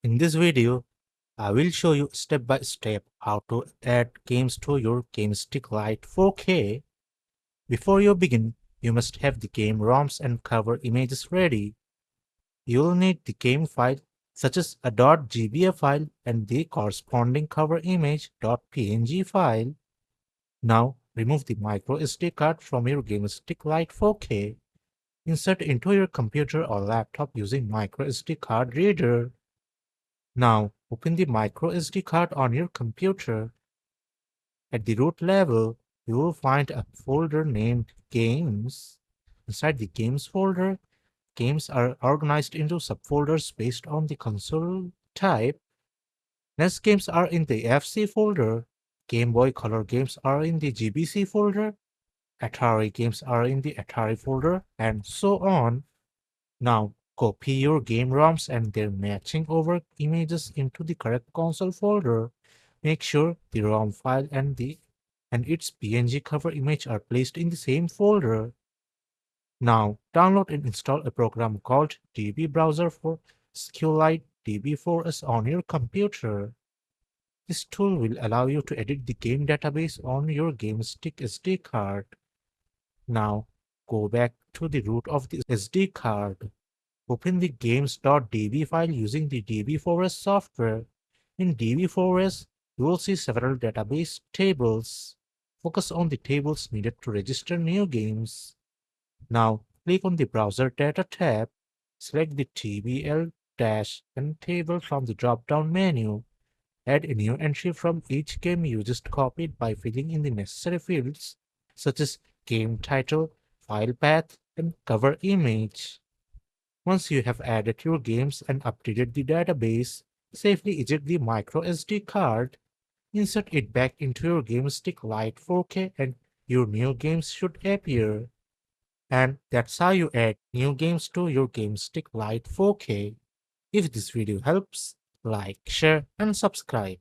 In this video, I will show you step by step how to add games to your GameStick Lite 4K. Before you begin, you must have the game ROMs and cover images ready. You'll need the game file such as a .gba file and the corresponding cover image .png file. Now remove the microSD card from your GameStick Lite 4K. Insert into your computer or laptop using microSD card reader. Now, open the microSD card on your computer. At the root level, you will find a folder named Games. Inside the Games folder, games are organized into subfolders based on the console type. NES games are in the FC folder, Game Boy Color games are in the GBC folder, Atari games are in the Atari folder, and so on. Now, copy your game ROMs and their matching over images into the correct console folder. Make sure the ROM file and its PNG cover image are placed in the same folder. Now, download and install a program called DB Browser for SQLite DB4S on your computer. This tool will allow you to edit the game database on your GameStick SD card. Now, go back to the root of the SD card. Open the games.db file using the DB4S software. In DB4S, you will see several database tables. Focus on the tables needed to register new games. Now, click on the Browser Data tab. Select the TBL-N table from the drop-down menu. Add a new entry from each game you just copied by filling in the necessary fields, such as game title, file path, and cover image. Once you have added your games and updated the database, safely eject the microSD card, insert it back into your GameStick Lite 4K and your new games should appear. And that's how you add new games to your GameStick Lite 4K. If this video helps, like, share and subscribe.